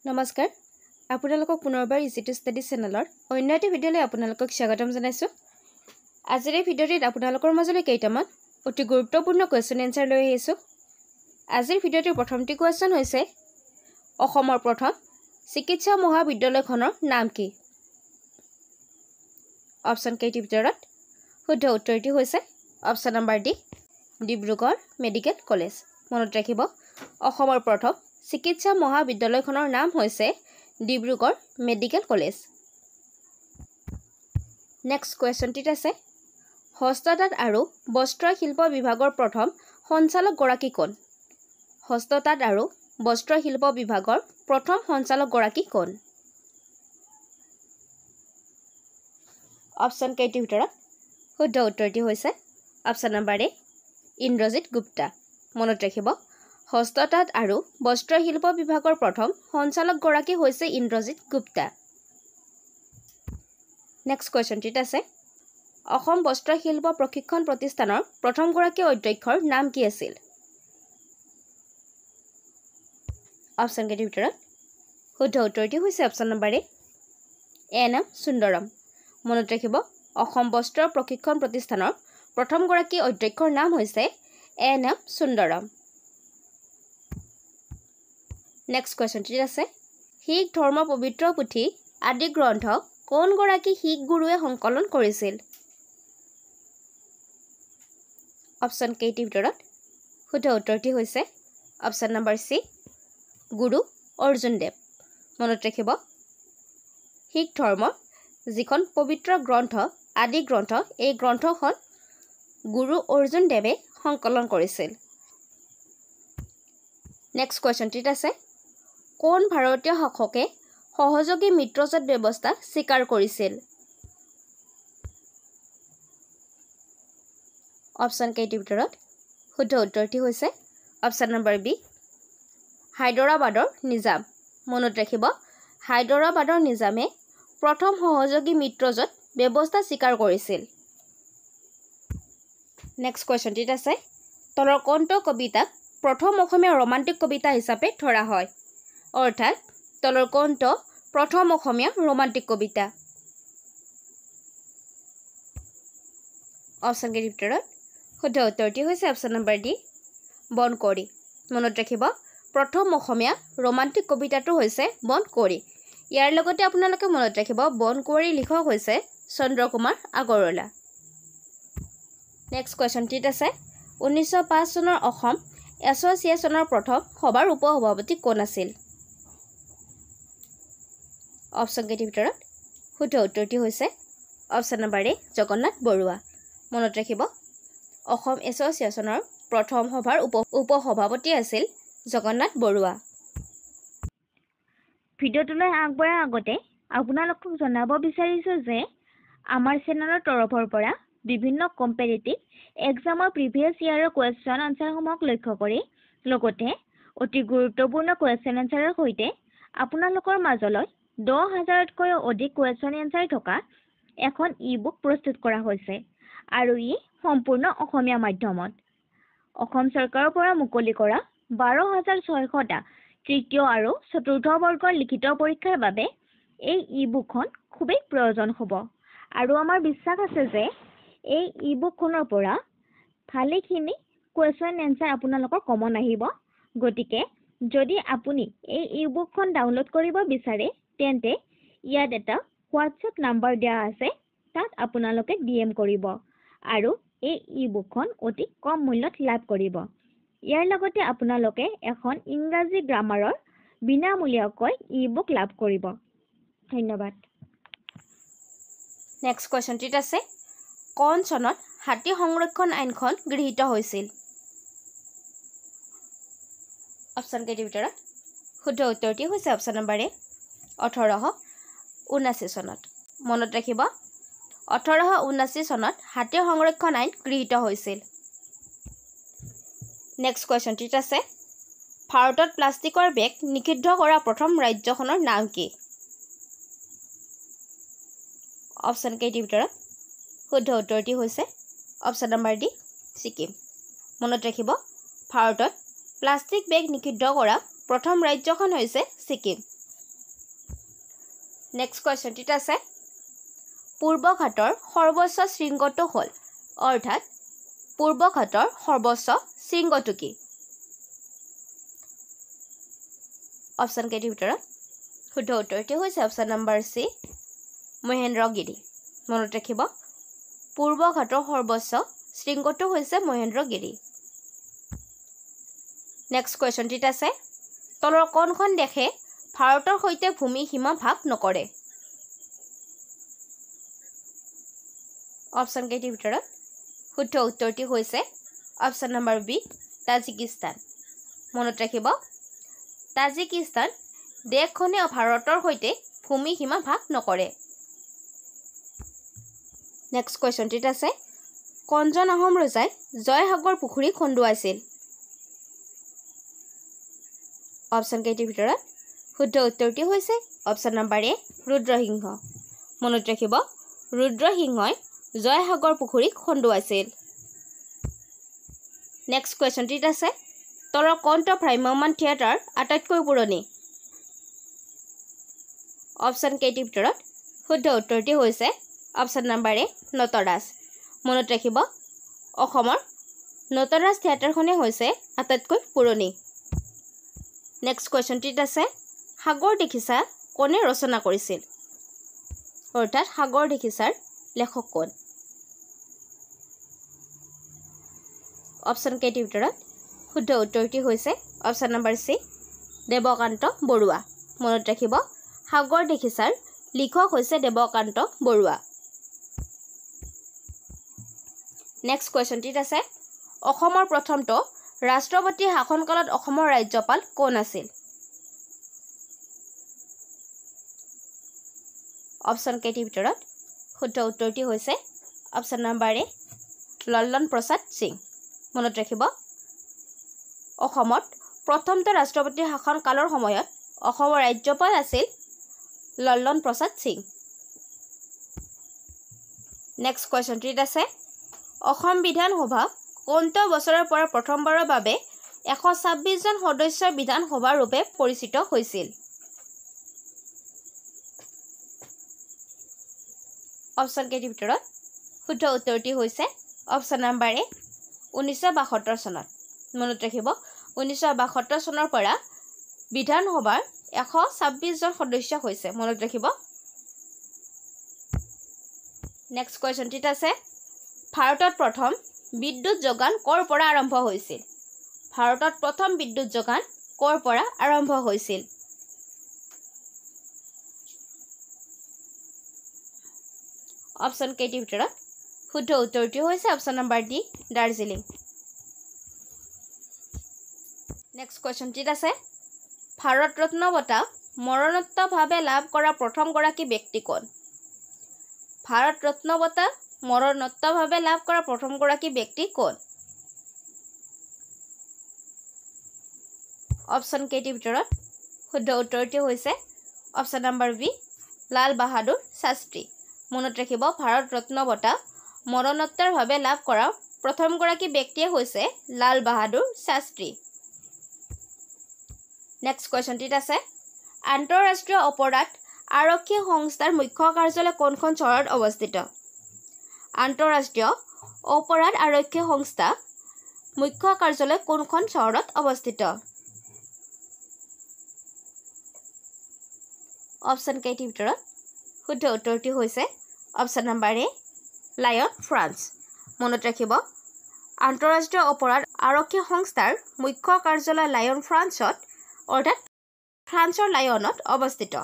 নমস্কাৰ আপোনালোকক পুনৰবাৰ ইজি টু ষ্টাডি চেনেলৰ অন্য এটা ভিডিঅ'লৈ আপোনালোকক স্বাগতম জনাইছোঁ। আজিৰ এই ভিডিঅ'টিত আপোনালোকৰ মাজলৈ কেইটামান অতি গুৰুত্বপূৰ্ণ কুৱেশ্যন এনচাৰ লৈ আহিছোঁ। আজিৰ ভিডিঅ'টিৰ প্ৰথমটি কুৱেশ্যন হৈছে অসমৰ প্ৰথম চিকিৎসা মহাবিদ্যালয়খনৰ নাম কি? অপশ্যন কেইটিৰ ভিতৰত শুদ্ধ উত্তৰটি হৈছে option number D Dibrugarh medical college. মনত ৰাখিব অসমৰ প্ৰথম চিকিৎসা মহাবিদ্যালয়খনৰ নাম হৈছে ডিব্ৰুগড় মেডিকেল কলেজ। নেক্সট কুৱেশ্যনটিত আছে হস্ততাঁত আৰু বস্ত্ৰ শিল্প বিভাগৰ প্ৰথম সঞ্চালকগৰাকী কোন? হস্ততাঁত আৰু বস্ত্ৰ শিল্প বিভাগৰ প্ৰথম সঞ্চালকগৰাকী কোন? অপশ্যন কেইটিৰ ভিতৰত শুদ্ধ উত্তৰটি হৈছে অপশ্যন নম্বৰ এ ইন্দ্ৰজিৎ গুপ্তা। মনত ৰাখিব হস্ততাঁত আৰু বস্ত্ৰ শিল্প বিভাগৰ প্ৰথম সঞ্চালকগৰাকী হৈছে ইন্দ্ৰজিৎ গুপ্তা। নেক্সট কুৱেশ্যনটিত আছে অসম বস্ত্ৰ শিল্প প্ৰশিক্ষণ প্ৰতিষ্ঠানৰ প্ৰথমগৰাকী অধ্যক্ষৰ নাম কি আছিল? অপশ্যন কেইটিৰ ভিতৰত শুদ্ধ উত্তৰটি হৈছে option number A N M Sundaram. মনত ৰাখিব অসম বস্ত্ৰ প্ৰশিক্ষণ প্ৰতিষ্ঠানৰ প্ৰথমগৰাকী অধ্যক্ষৰ নাম হৈছে এন এম সুন্দৰম। নেক্সট কুৱেশ্যনটিত আছে শিখ ধৰ্ম পবিত্ৰ পুথি আদি গ্ৰন্থ কোনগৰাকী শিখ গুৰুৱে সংকলন কৰিছিল? অপশ্যন কেইটিৰ ভিতৰত শুদ্ধ উত্তৰটি হৈছে অপশ্যন নম্বৰ চি গুৰু অৰ্জুন দেৱ। মনত ৰাখিব শিখ ধৰ্মৰ যিখন পবিত্ৰ গ্ৰন্থ আদি গ্ৰন্থ এই গ্ৰন্থখন গুৰু অৰ্জুন দেৱে সংকলন কৰিছিল। নেক্সট কুৱেশ্যনটিত আছে কোন ভাৰতীয় শাসকে সহযোগী মিত্ৰজোঁট ব্যৱস্থা স্বীকাৰ কৰিছিল? অপশ্যন কেইটিৰ ভিতৰত শুদ্ধ উত্তৰটি হৈছে অপশ্যন নম্বৰ বি হায়দৰাবাদৰ নিজাম। মনত ৰাখিব হায়দৰাবাদৰ নিজামে প্ৰথম সহযোগী মিত্ৰজোঁট ব্যৱস্থা স্বীকাৰ কৰিছিল। নেক্সট কুৱেশ্যনটিত আছে তলৰ কোনটো কবিতাক প্ৰথম অসমীয়া ৰোমান্টিক কবিতা হিচাপে ধৰা হয়? অৰ্থাৎ তলৰ কোনটো প্ৰথম অসমীয়া ৰোমান্টিক কবিতা? অপশ্যন কেইটিৰ ভিতৰত শুদ্ধ উত্তৰটি হৈছে অপশ্যন নম্বৰ ডি বন কুঁৱৰী। মনত ৰাখিব প্ৰথম অসমীয়া ৰোমান্টিক কবিতাটো হৈছে বন কুঁৱৰী। ইয়াৰ লগতে আপোনালোকে মনত ৰাখিব বন কুঁৱৰীৰ লিখক হৈছে চন্দ্ৰকুমাৰ আগৰৱালা। নেক্সট কুৱেশ্যনটিত আছে 1905 চনৰ অসম এছ'চিয়েশ্যনৰ প্ৰথম সভাৰ উপসভাপতি কোন আছিল? অপশ্যন কেইটিৰ ভিতৰত শুদ্ধ উত্তৰটি হৈছে অপশ্যন নম্বৰ এ জগন্নাথ বৰুৱা। মনত ৰাখিব অসম এছ'চিয়েশ্যনৰ প্ৰথম সভাৰ উপসভাপতি আছিল জগন্নাথ বৰুৱা। ভিডিঅ'টোলৈ আগবঢ়াৰ আগতে আপোনালোকক জনাব বিচাৰিছোঁ যে আমাৰ চেনেলৰ তৰফৰ পৰা বিভিন্ন কম্পেৰিটিভ এক্সামৰ প্ৰিভিয়াছ ইয়াৰৰ কুৱেশ্যন আনচাৰসমূহক লক্ষ্য কৰি লগতে অতি গুৰুত্বপূৰ্ণ কুৱেশ্যন আনচাৰৰ সৈতে আপোনালোকৰ মাজলৈ 10,000তকৈও অধিক কুৱেশ্যন এনচাৰ থকা এখন ই-বুক প্ৰস্তুত কৰা হৈছে আৰু ই সম্পূৰ্ণ অসমীয়া মাধ্যমত। অসম চৰকাৰৰ পৰা মুকলি কৰা 12,600টা তৃতীয় আৰু চতুৰ্থ বৰ্গৰ লিখিত পৰীক্ষাৰ বাবে এই ই-বুকখন খুবেই প্ৰয়োজন হ'ব আৰু আমাৰ বিশ্বাস আছে যে এই ই-বুকখনৰ পৰা ভালেখিনি কুৱেশ্যন এনচাৰ আপোনালোকৰ কমন আহিব। গতিকে যদি আপুনি এই ই-বুকখন ডাউনলোড কৰিব বিচাৰে তেন্তে ইয়াত এটা হোৱাটছএপ নাম্বাৰ দিয়া আছে, তাত আপোনালোকে DM কৰিব আৰু এই ই-বুকখন অতি কম মূল্যত লাভ কৰিব। ইয়াৰ লগতে আপোনালোকে এখন ইংৰাজী গ্ৰামাৰৰ বিনামূলীয়াকৈ ই-বুক লাভ কৰিব। ধন্যবাদ। নেক্সট কুৱেশ্যনটিত আছে কোন চনত হাতী সংৰক্ষণ আইনখন গৃহীত হৈছিল? অপশ্যন কেইটিৰ ভিতৰত শুদ্ধ উত্তৰটি হৈছে অপশ্যন নম্বৰ এ 1879 চনত। মনত ৰাখিব 1879 চনত হাতী সংৰক্ষণ আইন গৃহীত হৈছিল। নেক্সট কুৱেশ্যনটিত আছে ভাৰতত প্লাষ্টিকৰ বেগ নিষিদ্ধ কৰা প্ৰথম ৰাজ্যখনৰ নাম কি? অপশ্যন কেইটিৰ ভিতৰত শুদ্ধ উত্তৰটি হৈছে অপশ্যন নম্বৰ ডি ছিকিম। মনত ৰাখিব ভাৰতত প্লাষ্টিক বেগ নিষিদ্ধ কৰা প্ৰথম ৰাজ্যখন হৈছে ছিকিম। নেক্সট কুৱেশ্যনটিত আছে পূৰ্বঘাটৰ সৰ্বোচ্চ শৃংগটো হ'ল অৰ্থাৎ পূৰ্বঘাটৰ সৰ্বোচ্চ শৃংগটো কি অপশ্যন কেইটিৰ ভিতৰত শুদ্ধ উত্তৰটি হৈছে অপশ্যন নম্বৰ চি মহেন্দ্ৰগিৰি মনত ৰাখিব পূৰ্বঘাটৰ সৰ্বোচ্চ শৃংগটো হৈছে মহেন্দ্ৰগিৰি নেক্সট কুৱেশ্যনটিত আছে তলৰ কোনখন দেশে ভাৰতৰ সৈতে ভূমি সীমা ভাগ নকৰে অপশ্যন কেইটিৰ ভিতৰত শুদ্ধ উত্তৰটি হৈছে অপশ্যন নম্বৰ বি তাজিকিস্তান মনত ৰাখিব তাজিকিস্তান দেশখনে ভাৰতৰ সৈতে ভূমি সীমা ভাগ নকৰে নেক্সট কুৱেশ্যনটিত আছে কোনজন আহোম ৰজাই জয়সাগৰ পুখুৰী খন্দুৱাইছিল অপশ্যন কেইটিৰ ভিতৰত শুদ্ধ উত্তৰটি হৈছে অপশ্যন নম্বৰ এ ৰুদ্ৰসিংহ মনত ৰাখিব ৰুদ্ৰসিংহই জয়সাগৰ পুখুৰী খন্দুৱাইছিল নেক্সট কুৱেশ্যনটিত আছে তলৰ কোনটো ভ্ৰাম্যমাণ থিয়েটাৰ আটাইতকৈ পুৰণি অপশ্যন কেইটিৰ ভিতৰত শুদ্ধ উত্তৰটি হৈছে অপশ্যন নম্বৰ এ নটৰাজ মনত ৰাখিব অসমৰ নটৰাজ থিয়েটাৰখনেই হৈছে আটাইতকৈ পুৰণি নেক্সট কুৱেশ্যনটিত আছে সাগৰ দেখিছা কোনে ৰচনা কৰিছিল অৰ্থাৎ সাগৰ দেখিছাৰ লেখক কোন অপশ্যন কেইটিৰ ভিতৰত শুদ্ধ উত্তৰটি হৈছে option number C Devakanta Barooah মনত ৰাখিব সাগৰ দেখিছাৰ লিখক হৈছে দেৱকান্ত বৰুৱা নেক্সট কুৱেশ্যনটিত আছে অসমৰ প্ৰথমটো ৰাষ্ট্ৰপতি শাসনকালত অসমৰ ৰাজ্যপাল কোন আছিল অপশ্যন কেইটিৰ ভিতৰত শুদ্ধ উত্তৰটি হৈছে অপশ্যন নম্বৰ এ লল্লন প্ৰসাদ সিং মনত ৰাখিব অসমত প্ৰথমটো ৰাষ্ট্ৰপতি শাসনকালৰ সময়ত অসমৰ ৰাজ্যপাল আছিল লল্লন প্ৰসাদ সিং নেক্সট কুৱেশ্যনটিত আছে অসম বিধানসভা কোনটো বছৰৰ পৰা প্ৰথমবাৰৰ বাবে 126 জন সদস্যৰ বিধানসভাৰ ৰূপে পৰিচিত হৈছিল অপশ্যন কেইটিৰ ভিতৰত শুদ্ধ উত্তৰটি হৈছে অপশ্যন নম্বৰ এ 1972 চনত মনত ৰাখিব 1972 চনৰ পৰা বিধানসভাৰ 126 জন সদস্য হৈছে মনত ৰাখিব নেক্সট কুৱেশ্যনটিত আছে ভাৰতত প্ৰথম বিদ্যুৎ যোগান ক'ৰ পৰা আৰম্ভ হৈছিল ভাৰতত প্ৰথম বিদ্যুৎ যোগান ক'ৰ পৰা আৰম্ভ হৈছিল অপশ্যন কেইটিৰ ভিতৰত শুদ্ধ উত্তৰটি হৈছে option number D Darjeeling next কুৱেশ্যনটিত আছে ভাৰত ৰত্ন বঁটা মৰণোত্তৰভাৱে লাভ কৰা প্ৰথমগৰাকী ব্যক্তি কোন ভাৰত ৰত্ন বঁটা মৰণোত্তৰভাৱে লাভ কৰা প্ৰথমগৰাকী ব্যক্তি কোন অপশ্যন কেইটিৰ ভিতৰত শুদ্ধ উত্তৰটি হৈছে option number B Lal Bahadur Shastri মনত ৰাখিব ভাৰত ৰত্ন বঁটা মৰণোত্তৰভাৱে লাভ কৰা প্ৰথমগৰাকী ব্যক্তিয়ে হৈছে লাল বাহাদুৰ শাস্ত্ৰী নেক্সট কুৱেশ্যনটিত আছে আন্তঃৰাষ্ট্ৰীয় অপৰাধ আৰক্ষী সংস্থাৰ মুখ্য কাৰ্যালয় কোনখন চহৰত অৱস্থিত আন্তঃৰাষ্ট্ৰীয় অপৰাধ আৰক্ষী সংস্থা মুখ্য কাৰ্যালয় কোনখন চহৰত অৱস্থিত অপশ্যন কেইটিৰ ভিতৰত শুদ্ধ উত্তৰটি হৈছে option number a lion France মনত ৰাখিব আন্তঃৰাষ্ট্ৰীয় অপৰাধ আৰক্ষী সংস্থাৰ মুখ্য কাৰ্যালয় লায়ন ফ্ৰান্সত অৰ্থাৎ ফ্ৰান্সৰ লায়নত অৱস্থিত